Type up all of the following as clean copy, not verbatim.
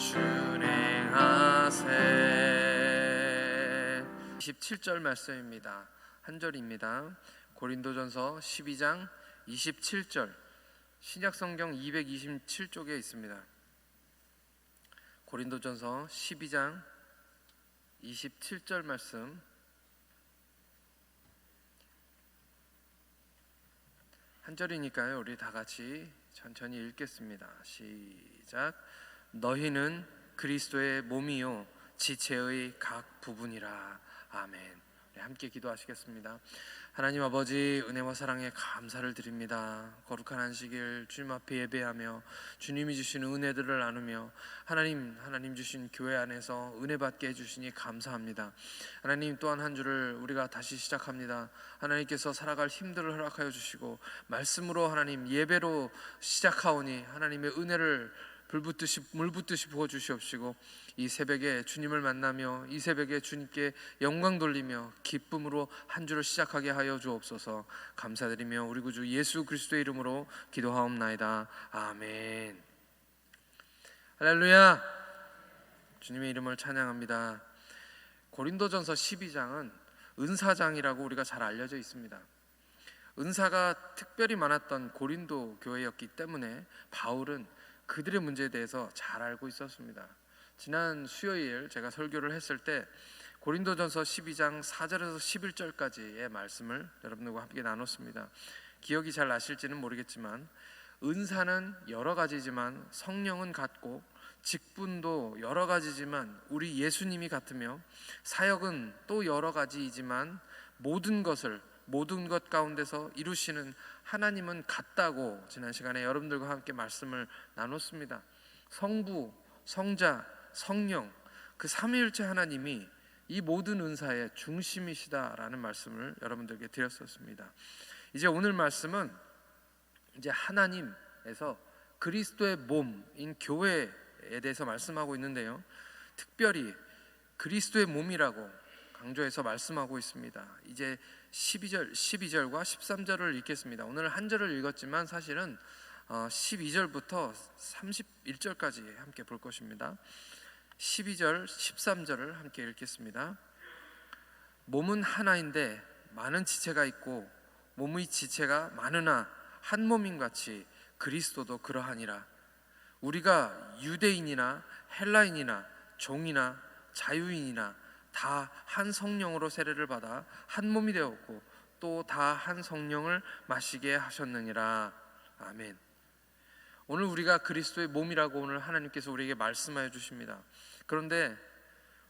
준행하세. 27절 말씀입니다. 한 절입니다. 고린도전서 12장 27절, 신약성경 227쪽에 있습니다. 고린도전서 12장 27절 말씀, 한 절이니까요 우리 다 같이 천천히 읽겠습니다. 시작. 너희는 그리스도의 몸이요 지체의 각 부분이라. 아멘. 네, 함께 기도하시겠습니다. 하나님 아버지, 은혜와 사랑에 감사를 드립니다. 거룩한 안식일 주님 앞에 예배하며 주님이 주신 은혜들을 나누며 하나님 주신 교회 안에서 은혜 받게 해주시니 감사합니다. 하나님, 또한 한 주를 우리가 다시 시작합니다. 하나님께서 살아갈 힘들을 허락하여 주시고 말씀으로 하나님 예배로 시작하오니 하나님의 은혜를 물붓듯이 부어주시옵시고 이 새벽에 주님을 만나며 이 새벽에 주님께 영광 돌리며 기쁨으로 한 주를 시작하게 하여 주옵소서. 감사드리며 우리 구주 예수 그리스도의 이름으로 기도하옵나이다. 아멘. 할렐루야. 주님의 이름을 찬양합니다. 고린도전서 12장은 은사장이라고 우리가 잘 알려져 있습니다. 은사가 특별히 많았던 고린도 교회였기 때문에 바울은 그들의 문제에 대해서 잘 알고 있었습니다. 지난 수요일 제가 설교를 했을 때 고린도전서 12장 4절에서 11절까지의 말씀을 여러분들과 함께 나눴습니다. 기억이 잘 나실지는 모르겠지만 은사는 여러 가지지만 성령은 같고 직분도 여러 가지지만 우리 예수님이 같으며 사역은 또 여러 가지이지만 모든 것 가운데서 이루시는 하나님은 같다고 지난 시간에 여러분들과 함께 말씀을 나눴습니다. 성부, 성자, 성령, 그 삼위일체 하나님이 이 모든 은사의 중심이시다라는 말씀을 여러분들께 드렸었습니다. 이제 오늘 말씀은 이제 하나님에서 그리스도의 몸인 교회에 대해서 말씀하고 있는데요, 특별히 그리스도의 몸이라고 강조해서 말씀하고 있습니다. 이제 12절과 13절을 읽겠습니다. 오늘 한 절을 읽었지만 사실은 12절부터 31절까지 함께 볼 것입니다. 12절, 13절을 함께 읽겠습니다. 몸은 하나인데 많은 지체가 있고 몸의 지체가 많으나 한 몸인 같이 그리스도도 그러하니라. 우리가 유대인이나 헬라인이나 종이나 자유인이나 다 한 성령으로 세례를 받아 한 몸이 되었고 또 다 한 성령을 마시게 하셨느니라. 아멘. 오늘 우리가 그리스도의 몸이라고 오늘 하나님께서 우리에게 말씀하여 주십니다. 그런데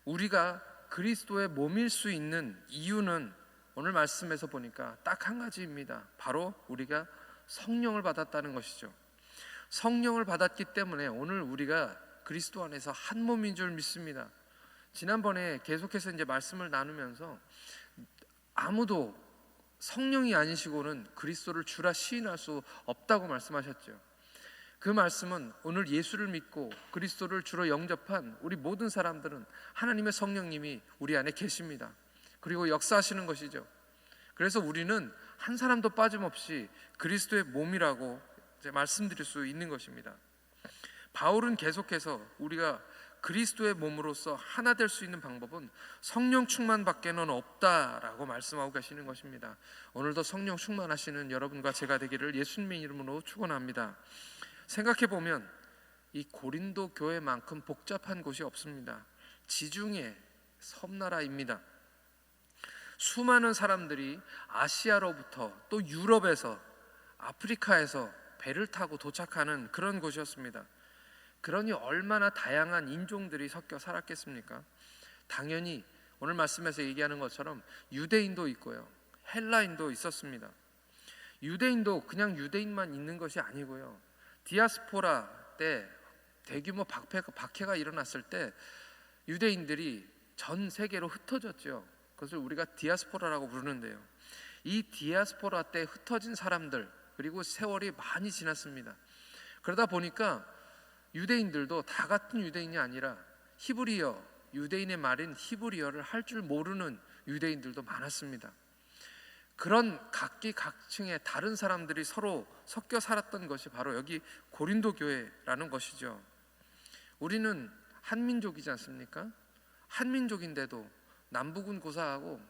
우리가 그리스도의 몸일 수 있는 이유는 오늘 말씀에서 보니까 딱 한 가지입니다. 바로 우리가 성령을 받았다는 것이죠. 성령을 받았기 때문에 오늘 우리가 그리스도 안에서 한 몸인 줄 믿습니다. 지난번에 계속해서 이제 말씀을 나누면서 아무도 성령이 아니시고는 그리스도를 주라 시인할 수 없다고 말씀하셨죠. 그 말씀은 오늘 예수를 믿고 그리스도를 주로 영접한 우리 모든 사람들은 하나님의 성령님이 우리 안에 계십니다. 그리고 역사하시는 것이죠. 그래서 우리는 한 사람도 빠짐없이 그리스도의 몸이라고 이제 말씀드릴 수 있는 것입니다. 바울은 계속해서 우리가 그리스도의 몸으로서 하나 될 수 있는 방법은 성령 충만밖에는 없다라고 말씀하고 계시는 것입니다. 오늘도 성령 충만하시는 여러분과 제가 되기를 예수님의 이름으로 축원합니다. 생각해보면 이 고린도 교회만큼 복잡한 곳이 없습니다. 지중해 섬나라입니다. 수많은 사람들이 아시아로부터 또 유럽에서 아프리카에서 배를 타고 도착하는 그런 곳이었습니다. 그러니 얼마나 다양한 인종들이 섞여 살았겠습니까? 당연히 오늘 말씀에서 얘기하는 것처럼 유대인도 있고요, 헬라인도 있었습니다. 유대인도 그냥 유대인만 있는 것이 아니고요, 디아스포라 때 대규모 박해가 일어났을 때 유대인들이 전 세계로 흩어졌죠. 그것을 우리가 디아스포라라고 부르는데요, 이 디아스포라 때 흩어진 사람들, 그리고 세월이 많이 지났습니다. 그러다 보니까 유대인들도 다 같은 유대인이 아니라 히브리어, 유대인의 말인 히브리어를 할 줄 모르는 유대인들도 많았습니다. 그런 각기각층의 다른 사람들이 서로 섞여 살았던 것이 바로 여기 고린도 교회라는 것이죠. 우리는 한민족이지 않습니까? 한민족인데도 남북은 고사하고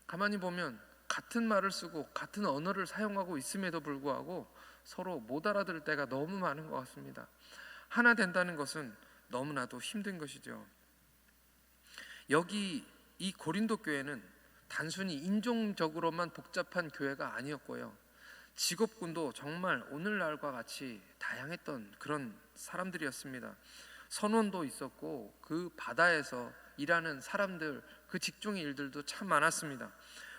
가만히 보면 같은 말을 쓰고 같은 언어를 사용하고 있음에도 불구하고 서로 못 알아들을 때가 너무 많은 것 같습니다. 하나 된다는 것은 너무나도 힘든 것이죠. 여기 이 고린도 교회는 단순히 인종적으로만 복잡한 교회가 아니었고요, 직업군도 정말 오늘날과 같이 다양했던 그런 사람들이었습니다. 선원도 있었고 그 바다에서 일하는 사람들, 그 직종의 일들도 참 많았습니다.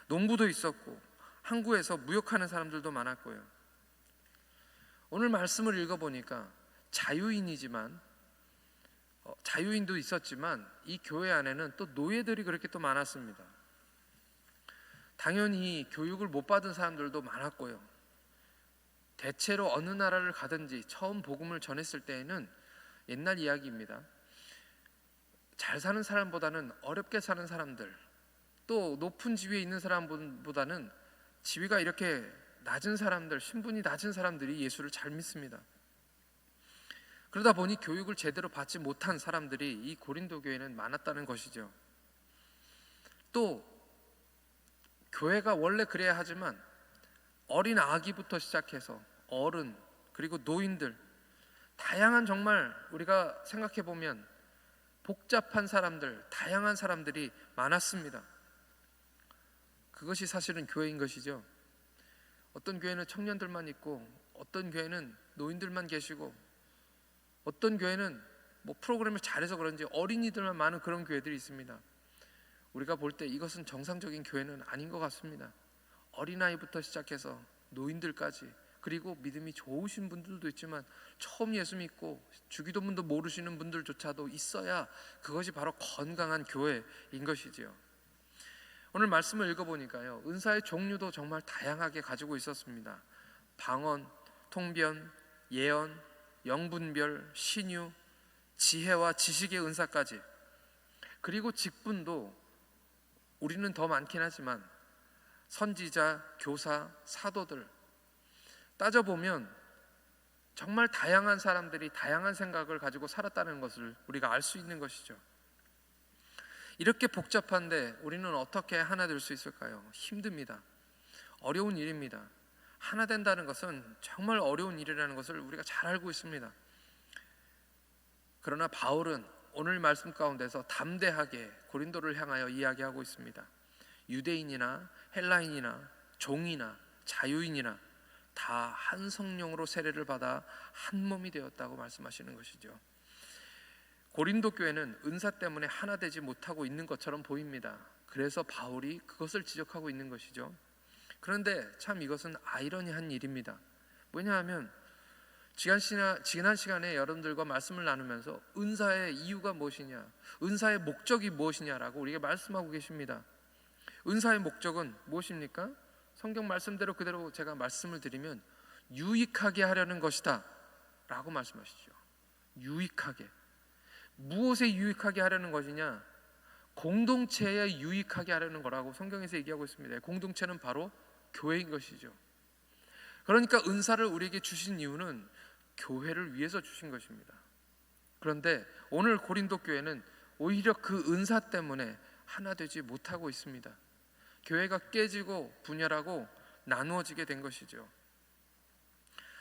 농부도 있었고 항구에서 무역하는 사람들도 많았고요. 오늘 말씀을 읽어보니까 자유인도 있었지만 이 교회 안에는 또 노예들이 그렇게 또 많았습니다. 당연히 교육을 못 받은 사람들도 많았고요. 대체로 어느 나라를 가든지 처음 복음을 전했을 때에는 옛날 이야기입니다. 잘 사는 사람보다는 어렵게 사는 사람들, 또 높은 지위에 있는 사람보다는 지위가 이렇게 낮은 사람들, 신분이 낮은 사람들이 예수를 잘 믿습니다. 그러다 보니 교육을 제대로 받지 못한 사람들이 이 고린도 교회는 많았다는 것이죠. 또 교회가 원래 그래야 하지만 어린 아기부터 시작해서 어른, 그리고 노인들, 다양한, 정말 우리가 생각해 보면 복잡한 사람들, 다양한 사람들이 많았습니다. 그것이 사실은 교회인 것이죠. 어떤 교회는 청년들만 있고, 어떤 교회는 노인들만 계시고, 어떤 교회는 프로그램을 잘해서 그런지 어린이들만 많은 그런 교회들이 있습니다. 우리가 볼 때 이것은 정상적인 교회는 아닌 것 같습니다. 어린아이부터 시작해서 노인들까지, 그리고 믿음이 좋으신 분들도 있지만 처음 예수 믿고 주기도문도 모르시는 분들조차도 있어야 그것이 바로 건강한 교회인 것이지요. 오늘 말씀을 읽어보니까요, 은사의 종류도 정말 다양하게 가지고 있었습니다. 방언, 통변, 예언, 영분별, 신유, 지혜와 지식의 은사까지, 그리고 직분도 우리는 더 많긴 하지만 선지자, 교사, 사도들, 따져보면 정말 다양한 사람들이 다양한 생각을 가지고 살았다는 것을 우리가 알 수 있는 것이죠. 이렇게 복잡한데 우리는 어떻게 하나 될 수 있을까요? 힘듭니다. 어려운 일입니다. 하나 된다는 것은 정말 어려운 일이라는 것을 우리가 잘 알고 있습니다. 그러나 바울은 오늘 말씀 가운데서 담대하게 고린도를 향하여 이야기하고 있습니다. 유대인이나 헬라인이나 종이나 자유인이나 다 한 성령으로 세례를 받아 한 몸이 되었다고 말씀하시는 것이죠. 고린도 교회는 은사 때문에 하나 되지 못하고 있는 것처럼 보입니다. 그래서 바울이 그것을 지적하고 있는 것이죠. 그런데 참 이것은 아이러니한 일입니다. 왜냐하면 지난 시간에 여러분들과 말씀을 나누면서 은사의 이유가 무엇이냐, 은사의 목적이 무엇이냐라고 우리에게 말씀하고 계십니다. 은사의 목적은 무엇입니까? 성경 말씀대로 그대로 제가 말씀을 드리면 유익하게 하려는 것이다 라고 말씀하시죠. 유익하게. 무엇에 유익하게 하려는 것이냐? 공동체에 유익하게 하려는 거라고 성경에서 얘기하고 있습니다. 공동체는 바로 교회인 것이죠. 그러니까 은사를 우리에게 주신 이유는 교회를 위해서 주신 것입니다. 그런데 오늘 고린도 교회는 오히려 그 은사 때문에 하나 되지 못하고 있습니다. 교회가 깨지고 분열하고 나누어지게 된 것이죠.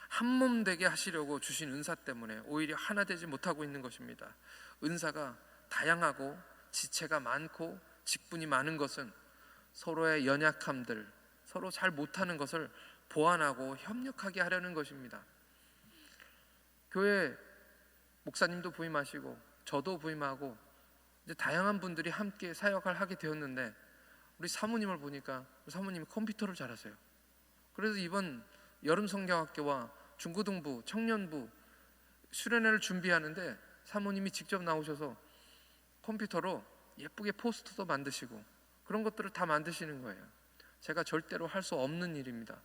한 몸 되게 하시려고 주신 은사 때문에 오히려 하나 되지 못하고 있는 것입니다. 은사가 다양하고 지체가 많고 직분이 많은 것은 서로의 연약함들, 서로 잘 못하는 것을 보완하고 협력하게 하려는 것입니다. 교회 목사님도 부임하시고 저도 부임하고 이제 다양한 분들이 함께 사역을 하게 되었는데, 우리 사모님을 보니까 사모님이 컴퓨터를 잘하세요. 그래서 이번 여름 성경학교와 중고등부, 청년부 수련회를 준비하는데 사모님이 직접 나오셔서 컴퓨터로 예쁘게 포스터도 만드시고 그런 것들을 다 만드시는 거예요. 제가 절대로 할 수 없는 일입니다.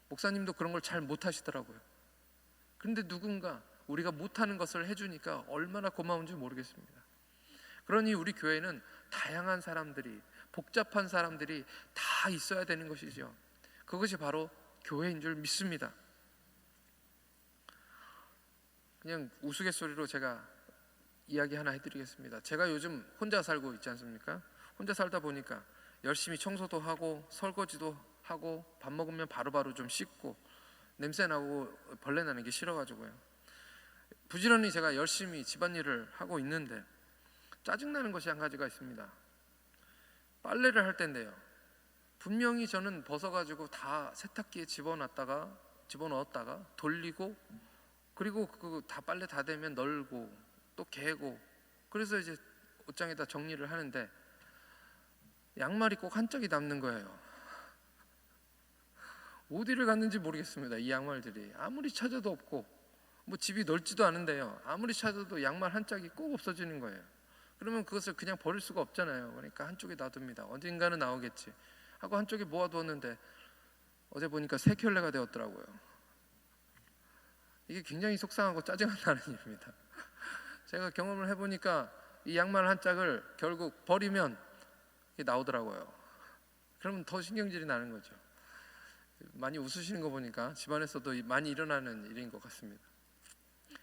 목사님도 그런 걸 잘 못하시더라고요. 그런데 누군가 우리가 못하는 것을 해주니까 얼마나 고마운지 모르겠습니다. 그러니 우리 교회는 다양한 사람들이, 복잡한 사람들이 다 있어야 되는 것이죠. 그것이 바로 교회인 줄 믿습니다. 그냥 우스갯소리로 제가 이야기 하나 해드리겠습니다. 제가 요즘 혼자 살고 있지 않습니까? 혼자 살다 보니까 열심히 청소도 하고 설거지도 하고 밥 먹으면 바로바로 좀 씻고 냄새 나고 벌레 나는 게 싫어가지고요. 부지런히 제가 열심히 집안일을 하고 있는데 짜증나는 것이 한 가지가 있습니다. 빨래를 할 때인데요. 분명히 저는 벗어가지고 다 세탁기에 집어넣었다가 돌리고 그리고 그 다 빨래 다 되면 널고 또 개고 그래서 이제 옷장에다 정리를 하는데 양말이 꼭 한 짝이 남는 거예요. 어디를 갔는지 모르겠습니다. 이 양말들이 아무리 찾아도 없고 뭐 집이 넓지도 않은데요. 아무리 찾아도 양말 한 짝이 꼭 없어지는 거예요. 그러면 그것을 그냥 버릴 수가 없잖아요. 그러니까 한쪽에 놔둡니다. 언젠가는 나오겠지 하고 한쪽에 모아두었는데 어제 보니까 새 켤레가 되었더라고요. 이게 굉장히 속상하고 짜증이 나는 일입니다. 제가 경험을 해보니까 이 양말 한 짝을 결국 버리면 이게 나오더라고요. 그러면 더 신경질이 나는 거죠. 많이 웃으시는 거 보니까 집안에서도 많이 일어나는 일인 것 같습니다.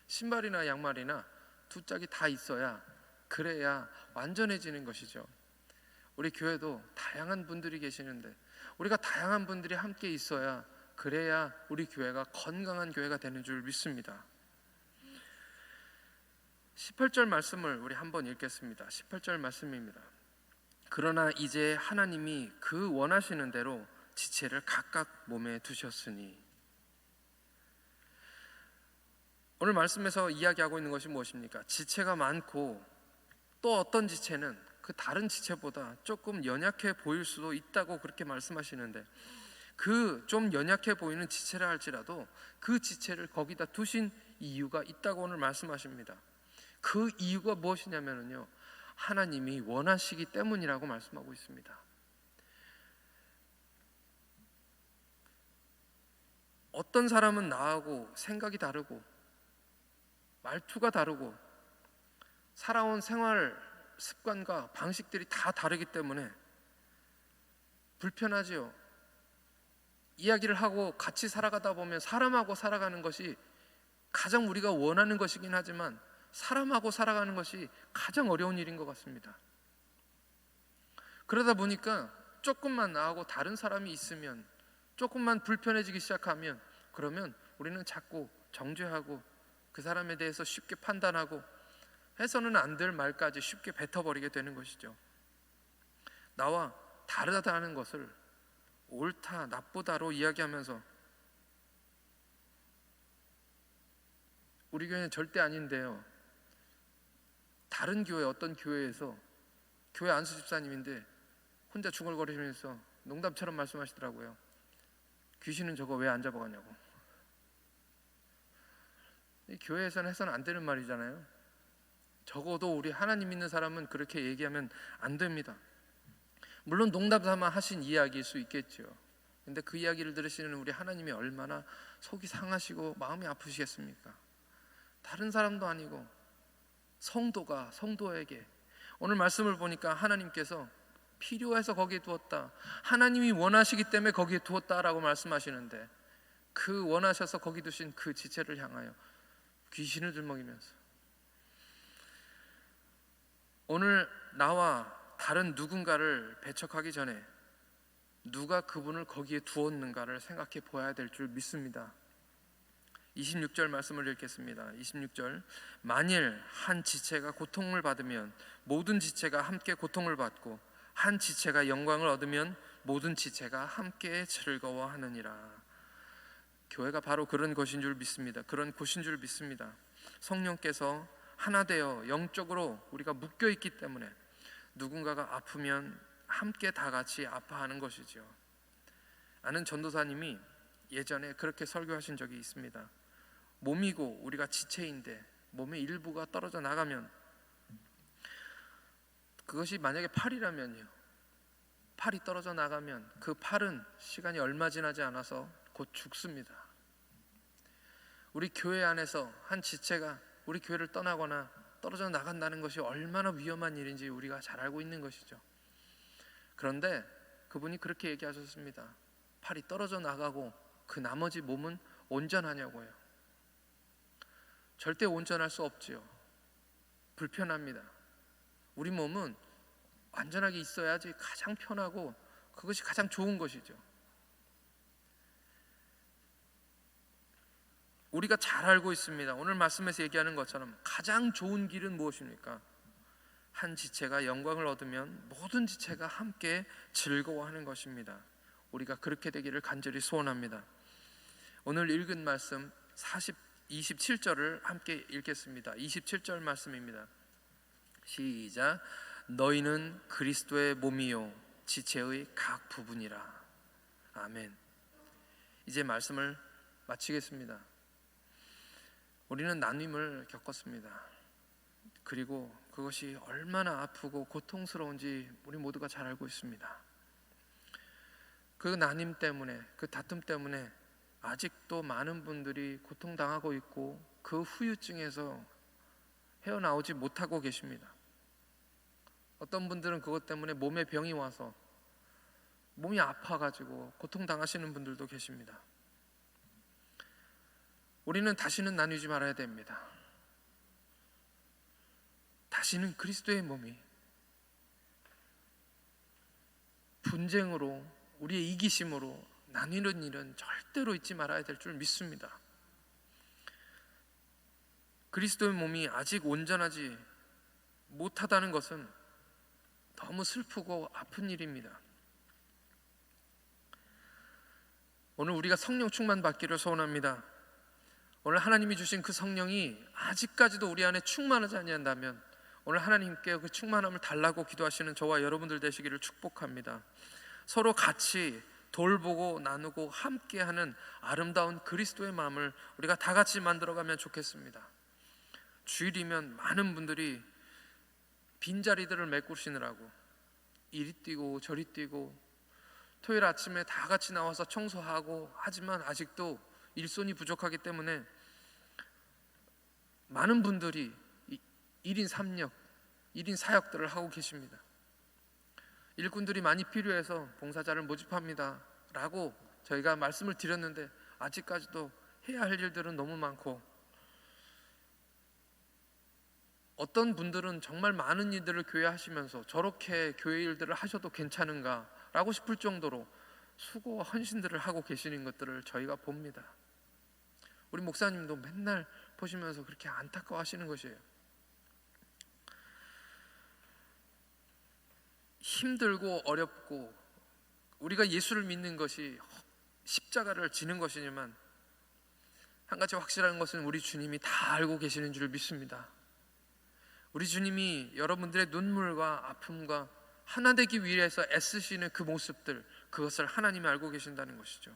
신발이나 양말이나 두 짝이 다 있어야 그래야 완전해지는 것이죠. 우리 교회도 다양한 분들이 계시는데 우리가 다양한 분들이 함께 있어야 그래야 우리 교회가 건강한 교회가 되는 줄 믿습니다. 18절 말씀을 우리 한번 읽겠습니다. 18절 말씀입니다. 그러나 이제 하나님이 그 원하시는 대로 지체를 각각 몸에 두셨으니. 오늘 말씀에서 이야기하고 있는 것이 무엇입니까? 지체가 많고 또 어떤 지체는 그 다른 지체보다 조금 연약해 보일 수도 있다고 그렇게 말씀하시는데 그 좀 연약해 보이는 지체라 할지라도 그 지체를 거기다 두신 이유가 있다고 오늘 말씀하십니다. 그 이유가 무엇이냐면요, 하나님이 원하시기 때문이라고 말씀하고 있습니다. 어떤 사람은 나하고 생각이 다르고 말투가 다르고 살아온 생활 습관과 방식들이 다 다르기 때문에 불편하지요. 이야기를 하고 같이 살아가다 보면 사람하고 살아가는 것이 가장 우리가 원하는 것이긴 하지만 사람하고 살아가는 것이 가장 어려운 일인 것 같습니다. 그러다 보니까 조금만 나하고 다른 사람이 있으면, 조금만 불편해지기 시작하면 그러면 우리는 자꾸 정죄하고 그 사람에 대해서 쉽게 판단하고 해서는 안 될 말까지 쉽게 뱉어버리게 되는 것이죠. 나와 다르다는 것을 옳다 나쁘다로 이야기하면서 우리 교회는 절대 아닌데요, 다른 교회 어떤 교회에서 교회 안수 집사님인데 혼자 중얼거리면서 농담처럼 말씀하시더라고요. 귀신은 저거 왜 안 잡아가냐고. 이 교회에서는 해서는 안 되는 말이잖아요. 적어도 우리 하나님 믿는 사람은 그렇게 얘기하면 안 됩니다. 물론 농담 삼아 하신 이야기일 수 있겠죠. 근데 그 이야기를 들으시는 우리 하나님이 얼마나 속이 상하시고 마음이 아프시겠습니까? 다른 사람도 아니고 성도가 성도에게, 오늘 말씀을 보니까 하나님께서 필요해서 거기에 두었다, 하나님이 원하시기 때문에 거기에 두었다라고 말씀하시는데 그 원하셔서 거기 두신 그 지체를 향하여 귀신을 들먹이면서 오늘 나와 다른 누군가를 배척하기 전에 누가 그분을 거기에 두었는가를 생각해 보아야 될 줄 믿습니다. 26절 말씀을 읽겠습니다. 26절, 만일 한 지체가 고통을 받으면 모든 지체가 함께 고통을 받고 한 지체가 영광을 얻으면 모든 지체가 함께 즐거워하느니라. 교회가 바로 그런 것인 줄 믿습니다. 그런 곳인 줄 믿습니다. 성령께서 하나 되어 영적으로 우리가 묶여 있기 때문에 누군가가 아프면 함께 다 같이 아파하는 것이죠. 아는 전도사님이 예전에 그렇게 설교하신 적이 있습니다. 몸이고 우리가 지체인데 몸의 일부가 떨어져 나가면, 그것이 만약에 팔이라면요, 팔이 떨어져 나가면 그 팔은 시간이 얼마 지나지 않아서 곧 죽습니다. 우리 교회 안에서 한 지체가 우리 교회를 떠나거나 떨어져 나간다는 것이 얼마나 위험한 일인지 우리가 잘 알고 있는 것이죠. 그런데 그분이 그렇게 얘기하셨습니다. 팔이 떨어져 나가고 그 나머지 몸은 온전하냐고요. 절대 온전할 수 없지요. 불편합니다. 우리 몸은 완전하게 있어야지 가장 편하고 그것이 가장 좋은 것이죠. 우리가 잘 알고 있습니다. 오늘 말씀에서 얘기하는 것처럼 가장 좋은 길은 무엇입니까? 한 지체가 영광을 얻으면 모든 지체가 함께 즐거워하는 것입니다. 우리가 그렇게 되기를 간절히 소원합니다. 오늘 읽은 말씀 27절을 함께 읽겠습니다. 27절 말씀입니다. 시작. 너희는 그리스도의 몸이요 지체의 각 부분이라. 아멘. 이제 말씀을 마치겠습니다. 우리는 나눔을 겪었습니다. 그리고 그것이 얼마나 아프고 고통스러운지 우리 모두가 잘 알고 있습니다. 그 나눔 때문에, 그 다툼 때문에 아직도 많은 분들이 고통당하고 있고 그 후유증에서 헤어나오지 못하고 계십니다. 어떤 분들은 그것 때문에 몸에 병이 와서 몸이 아파가지고 고통당하시는 분들도 계십니다. 우리는 다시는 나누지 말아야 됩니다. 다시는 그리스도의 몸이 분쟁으로, 우리의 이기심으로 나뉘는 일은 절대로 잊지 말아야 될 줄 믿습니다. 그리스도의 몸이 아직 온전하지 못하다는 것은 너무 슬프고 아픈 일입니다. 오늘 우리가 성령 충만 받기를 소원합니다. 오늘 하나님이 주신 그 성령이 아직까지도 우리 안에 충만하지 아니한다면 오늘 하나님께 그 충만함을 달라고 기도하시는 저와 여러분들 되시기를 축복합니다. 서로 같이 돌보고 나누고 함께하는 아름다운 그리스도의 마음을 우리가 다 같이 만들어가면 좋겠습니다. 주일이면 많은 분들이 빈자리들을 메꾸시느라고 이리 뛰고 저리 뛰고 토요일 아침에 다 같이 나와서 청소하고 하지만 아직도 일손이 부족하기 때문에 많은 분들이 1인 3역, 1인 4역들을 하고 계십니다. 일꾼들이 많이 필요해서 봉사자를 모집합니다 라고 저희가 말씀을 드렸는데 아직까지도 해야 할 일들은 너무 많고, 어떤 분들은 정말 많은 일들을 교회 하시면서 저렇게 교회 일들을 하셔도 괜찮은가 라고 싶을 정도로 수고와 헌신들을 하고 계시는 것들을 저희가 봅니다. 우리 목사님도 맨날 보시면서 그렇게 안타까워하시는 것이에요. 힘들고 어렵고 우리가 예수를 믿는 것이 십자가를 지는 것이지만 한 가지 확실한 것은 우리 주님이 다 알고 계시는 줄 믿습니다. 우리 주님이 여러분들의 눈물과 아픔과 하나 되기 위해서 애쓰시는 그 모습들, 그것을 하나님이 알고 계신다는 것이죠.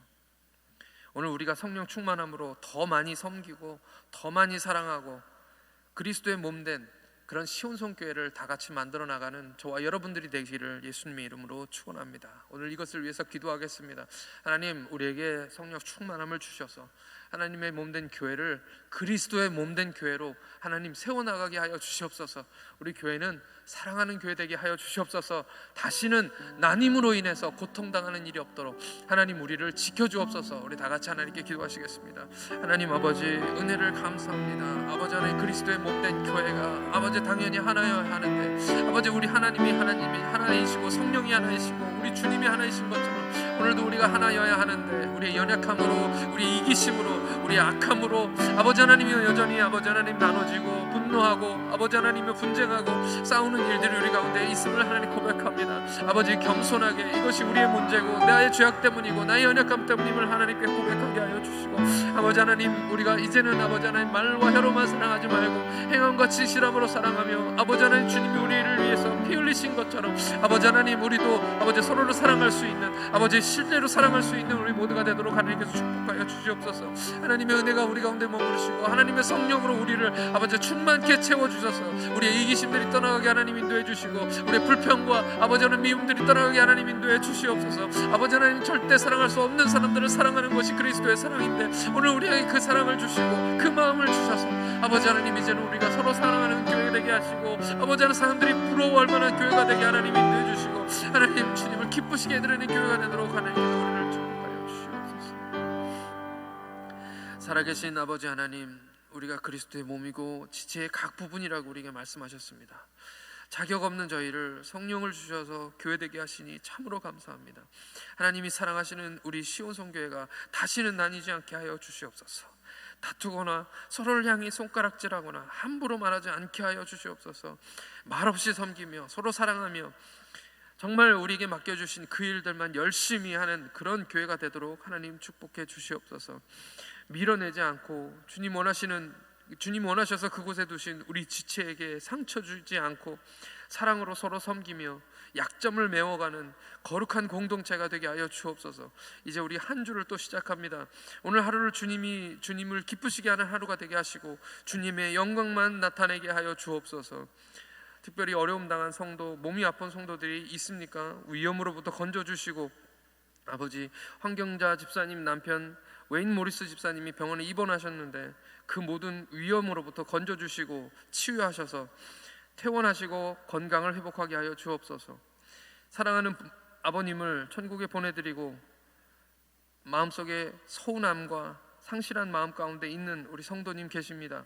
오늘 우리가 성령 충만함으로 더 많이 섬기고 더 많이 사랑하고 그리스도의 몸된 그런 시온성교회를 다 같이 만들어 나가는 저와 여러분들이 되기를 예수님의 이름으로 축원합니다. 오늘 이것을 위해서 기도하겠습니다. 하나님, 우리에게 성령 충만함을 주셔서 하나님의 몸된 교회를 그리스도의 몸된 교회로 하나님 세워나가게 하여 주시옵소서. 우리 교회는 사랑하는 교회 되게 하여 주시옵소서. 다시는 나님으로 인해서 고통당하는 일이 없도록 하나님 우리를 지켜주옵소서. 우리 다 같이 하나님께 기도하시겠습니다. 하나님 아버지, 은혜를 감사합니다. 아버지, 하나님 그리스도의 몸된 교회가 아버지 당연히 하나여야 하는데 아버지, 우리 하나님이 하나이시고 성령이 하나이시고 우리 주님이 하나이신 것처럼 오늘도 우리가 하나여야 하는데 우리의 연약함으로, 우리의 이기심으로, 우리의 악함으로 아버지 하나님이 여전히 아버지 하나님 나눠지고 분노하고 아버지 하나님이 분쟁하고 싸우는 일들이 우리 가운데 있음을 하나님 고백합니다. 아버지, 겸손하게 이것이 우리의 문제고 나의 죄악 때문이고 나의 연약함 때문임을 하나님께 고백하게 하여 주시고 아버지 하나님, 우리가 이제는 아버지 하나님 말과 혀로만 사랑하지 말고 행함과 진실함으로 사랑하며 아버지 하나님 주님이 우리를 위해서 피 흘리신 것처럼 아버지 하나님 우리도 아버지 서로를 사랑할 수 있는 아버지 실제로 사랑할 수 있는 우리 모두가 되도록 하나님께서 축복하여 주시옵소서. 하나님의 은혜가 우리 가운데 머무르시고 하나님의 성령으로 우리를 아버지 충만케 채워주셔서 우리의 이기심들이 떠나가게 하나님 인도해 주시고 우리의 불평과 아버지 하나님 미움들이 떠나가게 하나님 인도해 주시옵소서. 아버지 하나님, 절대 사랑할 수 없는 사람들을 사랑하는 것이 그리스도의 사랑인데 오늘 우리에게 그 사랑을 주시고 그 마음을 주셔서 아버지 하나님, 이제는 우리가 서로 사랑하는 교회가 되게 하시고 아버지 하나님, 사람들이 부러워할 만한 교회가 되게 하나님 인도해 주시고 하나님 주님을 기쁘시게 해드리는 교회가 되도록 하나님께서 우리를 축복하여 주시옵소서. 살아계신 아버지 하나님, 우리가 그리스도의 몸이고 지체의 각 부분이라고 우리에게 말씀하셨습니다. 자격 없는 저희를 성령을 주셔서 교회되게 하시니 참으로 감사합니다. 하나님이 사랑하시는 우리 시온성교회가 다시는 나뉘지 않게 하여 주시옵소서. 다투거나 서로를 향해 손가락질하거나 함부로 말하지 않게 하여 주시옵소서. 말없이 섬기며 서로 사랑하며 정말 우리에게 맡겨주신 그 일들만 열심히 하는 그런 교회가 되도록 하나님 축복해 주시옵소서. 밀어내지 않고 주님 원하셔서 그곳에 두신 우리 지체에게 상처 주지 않고 사랑으로 서로 섬기며 약점을 메워가는 거룩한 공동체가 되게 하여 주옵소서. 이제 우리 한 주를 또 시작합니다. 오늘 하루를 주님을 기쁘시게 하는 하루가 되게 하시고 주님의 영광만 나타내게 하여 주옵소서. 특별히 어려움 당한 성도, 몸이 아픈 성도들이 있습니까? 위험으로부터 건져주시고, 아버지 황경자 집사님 남편 웨인 모리스 집사님이 병원에 입원하셨는데 그 모든 위험으로부터 건져주시고 치유하셔서 퇴원하시고 건강을 회복하게 하여 주옵소서. 사랑하는 아버님을 천국에 보내드리고 마음속에 서운함과 상실한 마음 가운데 있는 우리 성도님 계십니다.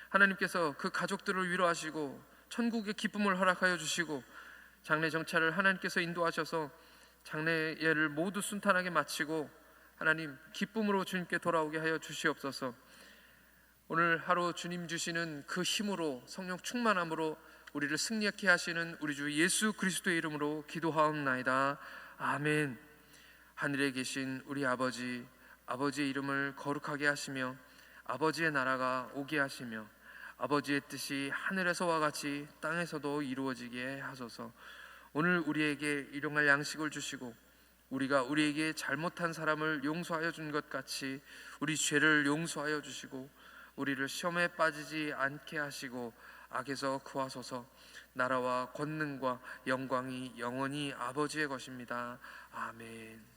하나님께서 그 가족들을 위로하시고 천국의 기쁨을 허락하여 주시고 장례 정찰을 하나님께서 인도하셔서 장례예를 모두 순탄하게 마치고 하나님 기쁨으로 주님께 돌아오게 하여 주시옵소서. 오늘 하루 주님 주시는 그 힘으로 성령 충만함으로 우리를 승리케 하시는 우리 주 예수 그리스도의 이름으로 기도하옵나이다. 아멘. 하늘에 계신 우리 아버지, 아버지의 이름을 거룩하게 하시며 아버지의 나라가 오게 하시며 아버지의 뜻이 하늘에서와 같이 땅에서도 이루어지게 하소서. 오늘 우리에게 일용할 양식을 주시고 우리가 우리에게 잘못한 사람을 용서하여 준 것 같이 우리 죄를 용서하여 주시고 우리를 시험에 빠지지 않게 하시고 악에서 구하소서. 나라와 권능과 영광이 영원히 아버지의 것입니다. 아멘.